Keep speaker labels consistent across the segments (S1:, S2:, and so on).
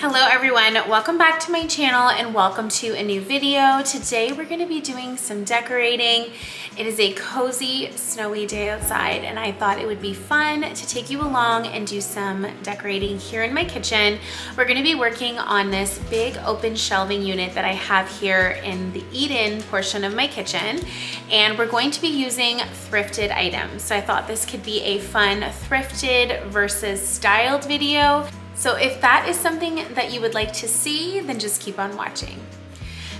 S1: Hello everyone, welcome back to my channel and welcome to a new video. Today we're going to be doing some decorating. It is a cozy, snowy day outside and I thought it would be fun to take you along and do some decorating here in my kitchen. We're going to be working on this big open shelving unit that I have here in the eat-in portion of my kitchen, and we're going to be using thrifted items. So I thought this could be a fun thrifted versus styled video. So if that is something that you would like to see, then just keep on watching.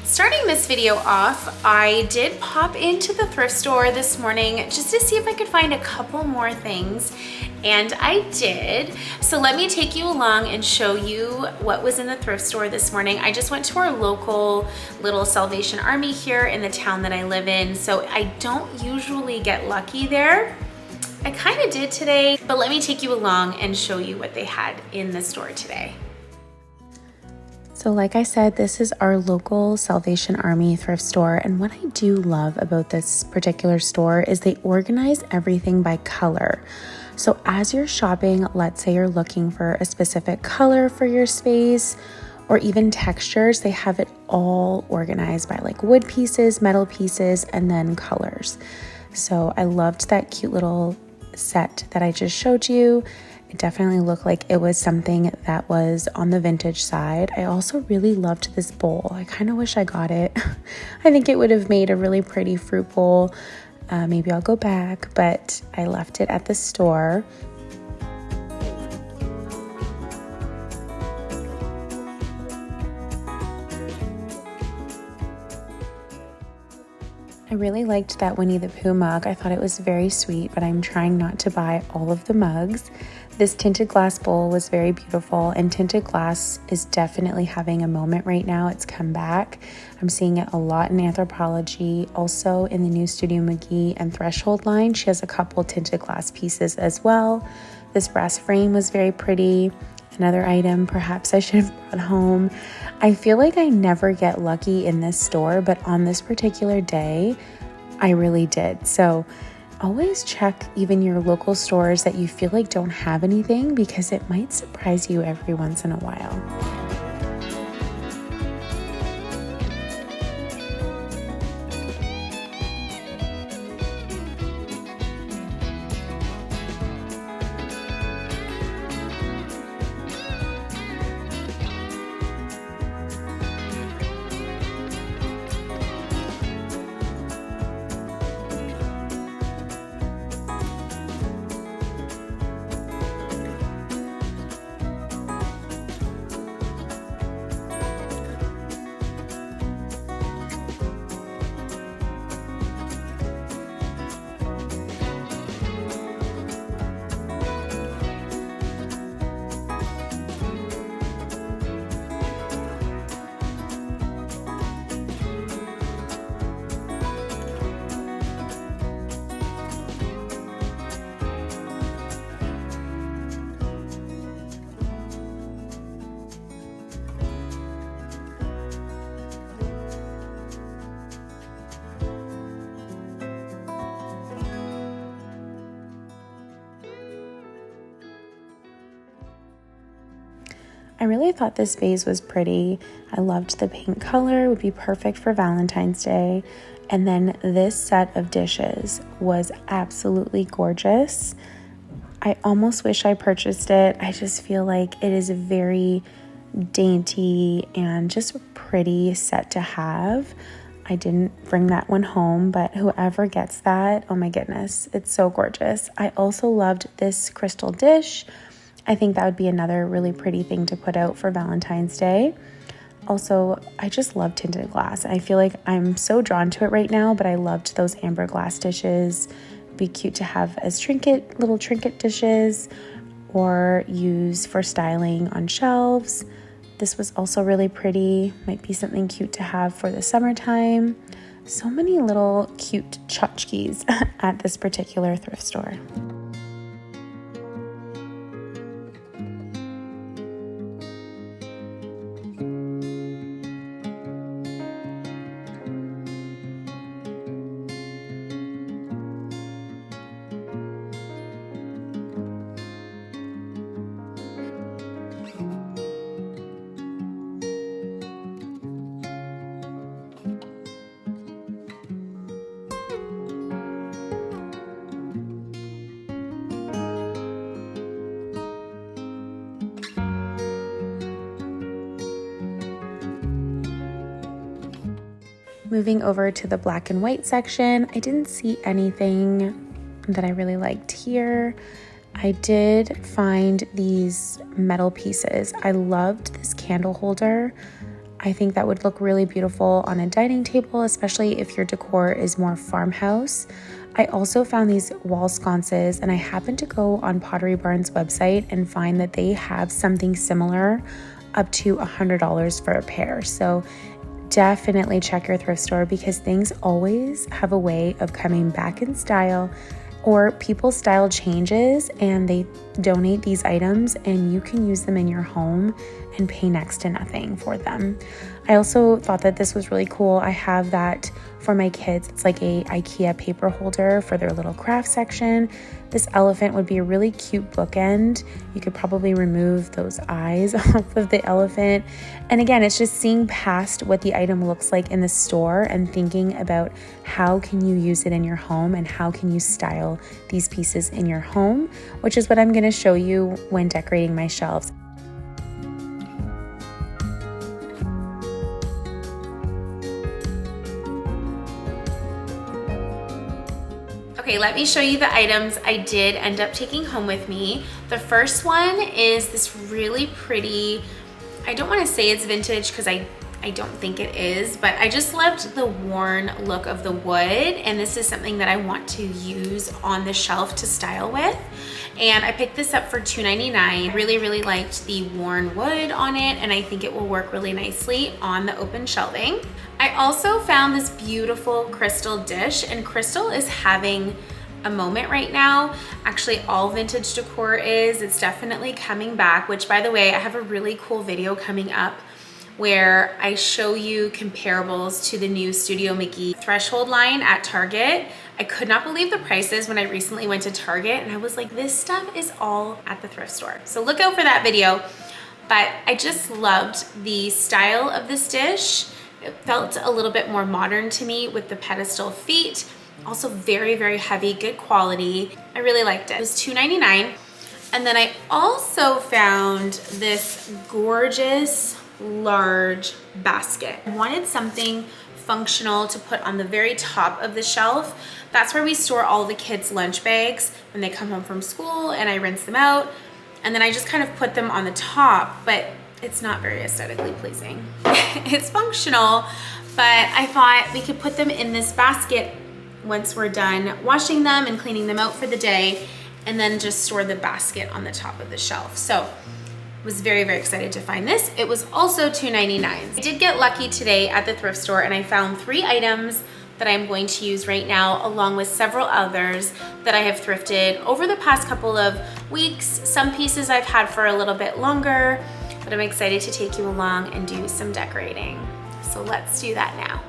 S1: Starting this video off, I did pop into the thrift store this morning just to see if I could find a couple more things, and I did. So let me take you along and show you what was in the thrift store this morning. I just went to our local little Salvation Army here in the town that I live in, so I don't usually get lucky there. I kind of did today, but let me take you along and show you what they had in the store today.
S2: So like I said, this is our local Salvation Army thrift store, and what I do love about this particular store is they organize everything by color. So as you're shopping, let's say you're looking for a specific color for your space or even textures, they have it all organized by like wood pieces, metal pieces, and then colors. So I loved that cute little set that I just showed you. It definitely looked like it was something that was on the vintage side. I also really loved this bowl. I kind of wish I got it. I think it would have made a really pretty fruit bowl. Maybe I'll go back, but I left it at the store. I really liked that Winnie the Pooh mug. I thought it was very sweet, but I'm trying not to buy all of the mugs. This tinted glass bowl was very beautiful, and tinted glass is definitely having a moment right now. It's come back. I'm seeing it a lot in Anthropologie, also in the new Studio McGee and Threshold line. She has a couple tinted glass pieces as well. This brass frame was very pretty. Another item perhaps I should have brought home. I feel like I never get lucky in this store, but on this particular day, I really did. So always check even your local stores that you feel like don't have anything, because it might surprise you every once in a while. I really thought this vase was pretty. I loved the pink color, would be perfect for Valentine's Day. And then this set of dishes was absolutely gorgeous. I almost wish I purchased it. I just feel like it is a very dainty and just a pretty set to have. I didn't bring that one home, but whoever gets that, oh my goodness, it's so gorgeous. I also loved this crystal dish. I think that would be another really pretty thing to put out for Valentine's Day. Also, I just love tinted glass. I feel like I'm so drawn to it right now, but I loved those amber glass dishes. It'd be cute to have as little trinket dishes, or use for styling on shelves. This was also really pretty. Might be something cute to have for the summertime. So many little cute tchotchkes at this particular thrift store. Moving over to the black and white section, I didn't see anything that I really liked here. I did find these metal pieces. I loved this candle holder. I think that would look really beautiful on a dining table, especially if your decor is more farmhouse. I also found these wall sconces, and I happened to go on Pottery Barn's website and find that they have something similar up to $100 for a pair. So definitely check your thrift store, because things always have a way of coming back in style, or people's style changes and they donate these items and you can use them in your home and pay next to nothing for them. I also thought that this was really cool. I have that for my kids. It's like a IKEA paper holder for their little craft section. This elephant would be a really cute bookend. You could probably remove those eyes off of the elephant. And again, it's just seeing past what the item looks like in the store and thinking about how can you use it in your home and how can you style these pieces in your home, which is what I'm going to show you when decorating my shelves.
S1: Okay, let me show you the items I did end up taking home with me. The first one is this really pretty, I don't want to say it's vintage because I don't think it is, but I just loved the worn look of the wood, and this is something that I want to use on the shelf to style with. And I picked this up for $2.99. Really liked the worn wood on it, and I think it will work really nicely on the open shelving. I also found this beautiful crystal dish, and crystal is having a moment right now. Actually, all vintage decor is. It's definitely coming back, which, by the way, I have a really cool video coming up where I show you comparables to the new Studio Mickey Threshold line at Target. I could not believe the prices when I recently went to Target, and I was like, this stuff is all at the thrift store. So look out for that video. But I just loved the style of this dish. It felt a little bit more modern to me with the pedestal feet. Also very heavy, good quality. I really liked it. It was $2.99. And then I also found this gorgeous large basket. I wanted something functional to put on the very top of the shelf. That's where we store all the kids' lunch bags when they come home from school, and I rinse them out. And then I just kind of put them on the top, but it's not very aesthetically pleasing. It's functional, but I thought we could put them in this basket once we're done washing them and cleaning them out for the day, and then just store the basket on the top of the shelf. So was very excited to find this. It was also $2.99. I did get lucky today at the thrift store, and I found 3 items that I'm going to use right now, along with several others that I have thrifted over the past couple of weeks. Some pieces I've had for a little bit longer, but I'm excited to take you along and do some decorating. So let's do that now.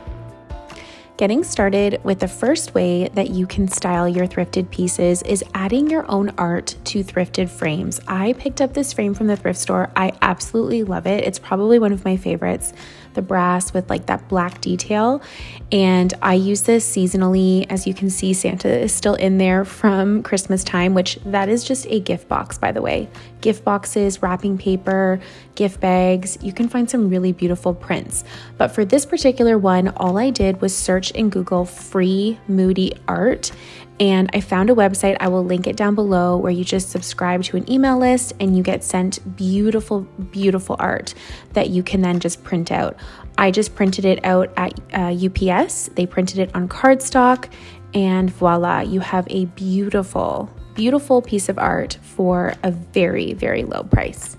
S2: Getting started with the first way that you can style your thrifted pieces is adding your own art to thrifted frames. I picked up this frame from the thrift store. I absolutely love it. It's probably one of my favorites. The brass with like that black detail. And I use this seasonally. As you can see, Santa is still in there from Christmas time, which that is just a gift box, by the way. Gift boxes, wrapping paper, gift bags. You can find some really beautiful prints. But for this particular one, all I did was search in Google free moody art. And I found a website, I will link it down below, where you just subscribe to an email list and you get sent beautiful art that you can then just print out. I just printed it out at UPS. They printed it on cardstock, and voila, you have a beautiful piece of art for a very low price.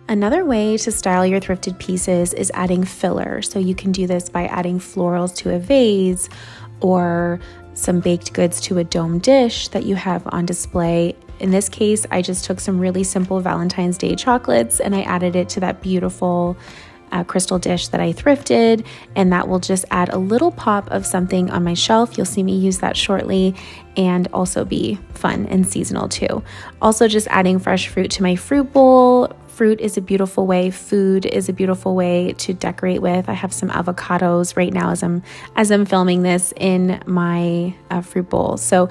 S2: Another way to style your thrifted pieces is adding filler. So you can do this by adding florals to a vase or some baked goods to a dome dish that you have on display. In this case, I just took some really simple Valentine's Day chocolates and I added it to that beautiful crystal dish that I thrifted, and that will just add a little pop of something on my shelf. You'll see me use that shortly, and also be fun and seasonal too. Also, just adding fresh fruit to my fruit bowl. Fruit is a beautiful way, food is a beautiful way to decorate with. I have some avocados right now as I'm filming this in my fruit bowl. So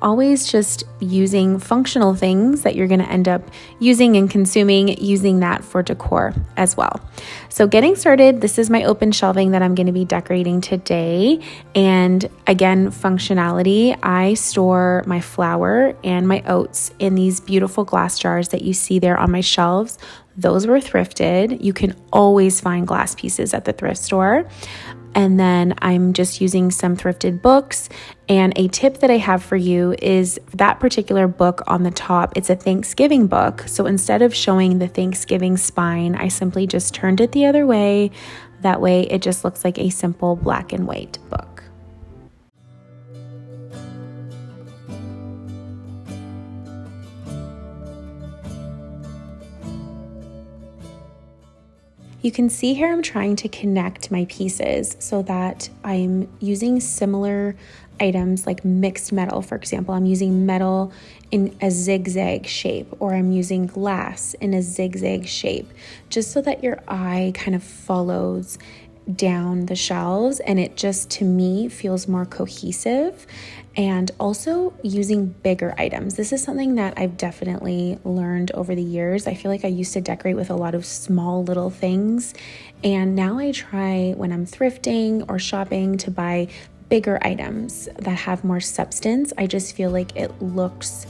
S2: always just using functional things that you're going to end up using and consuming, using that for decor as well. So getting started, this is my open shelving that I'm going to be decorating today. And again, functionality, I store my flour and my oats in these beautiful glass jars that you see there on my shelves. Those were thrifted. You can always find glass pieces at the thrift store. And then I'm just using some thrifted books. And a tip that I have for you is that particular book on the top, it's a Thanksgiving book. So instead of showing the Thanksgiving spine, I simply just turned it the other way. That way it just looks like a simple black and white book. You can see here I'm trying to connect my pieces so that I'm using similar items like mixed metal. For example, I'm using metal in a zigzag shape, or I'm using glass in a zigzag shape, just so that your eye kind of follows down the shelves and it just, to me, feels more cohesive. And also using bigger items. This is something that I've definitely learned over the years. I feel like I used to decorate with a lot of small little things, and now I try when I'm thrifting or shopping to buy bigger items that have more substance. I just feel like it looks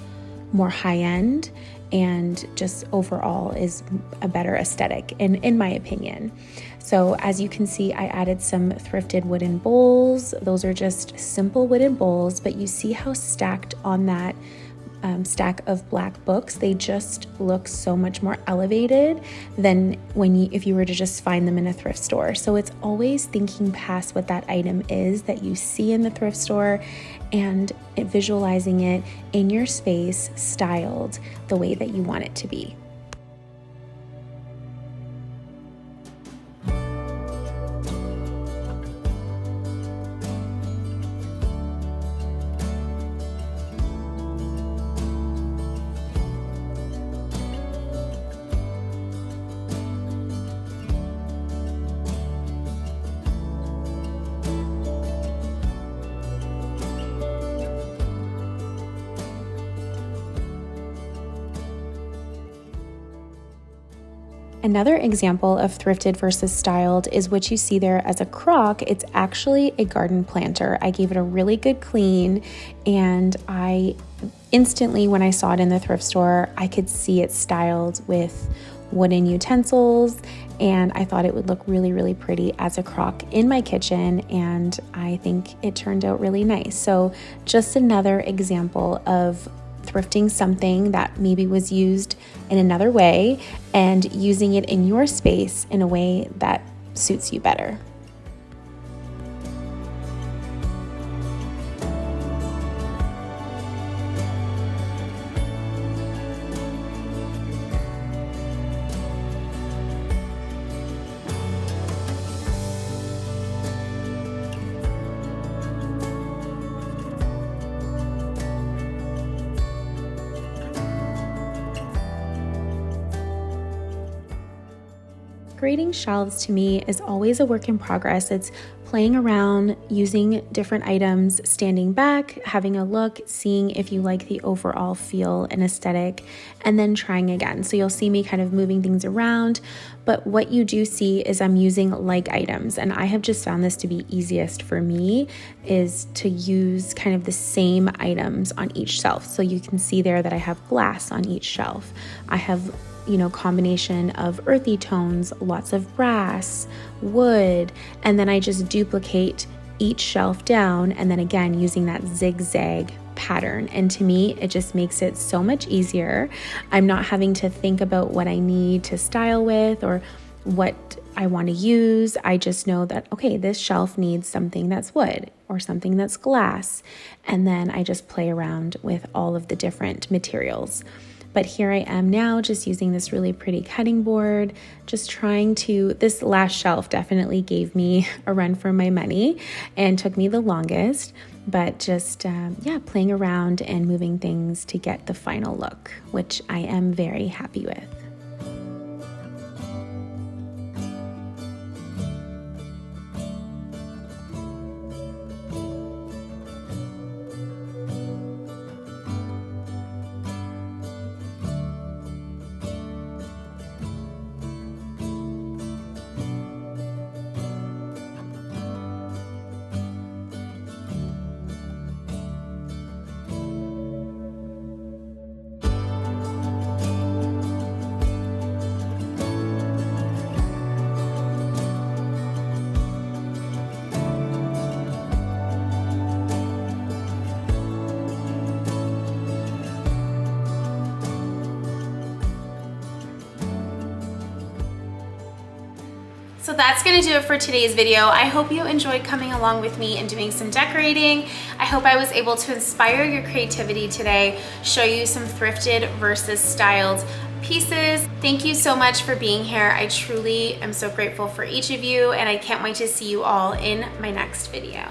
S2: more high-end and just overall is a better aesthetic in my opinion. So as you can see, I added some thrifted wooden bowls. Those are just simple wooden bowls, but you see how stacked on that stack of black books, they just look so much more elevated than if you were to just find them in a thrift store. So it's always thinking past what that item is that you see in the thrift store and visualizing it in your space, styled the way that you want it to be. Another example of thrifted versus styled is what you see there as a crock. It's actually a garden planter. I gave it a really good clean, and I instantly, when I saw it in the thrift store, I could see it styled with wooden utensils, and I thought it would look really, really pretty as a crock in my kitchen, and I think it turned out really nice. So just another example of thrifting something that maybe was used in another way and using it in your space in a way that suits you better. Decorating shelves to me is always a work in progress. It's playing around, using different items, standing back, having a look, seeing if you like the overall feel and aesthetic, and then trying again. So you'll see me kind of moving things around, but what you do see is I'm using like items, and I have just found this to be easiest for me is to use kind of the same items on each shelf. So you can see there that I have glass on each shelf. I have combination of earthy tones, lots of brass, wood, and then I just duplicate each shelf down, and then again using that zigzag pattern. And to me, it just makes it so much easier. I'm not having to think about what I need to style with or what I want to use. I just know that, okay, this shelf needs something that's wood or something that's glass. And then I just play around with all of the different materials. But here I am now just using this really pretty cutting board, just trying to, this last shelf definitely gave me a run for my money and took me the longest, but just, playing around and moving things to get the final look, which I am very happy with.
S1: So that's gonna do it for today's video. I hope you enjoyed coming along with me and doing some decorating. I hope I was able to inspire your creativity today, show you some thrifted versus styled pieces. Thank you so much for being here. I truly am so grateful for each of you, and I can't wait to see you all in my next video.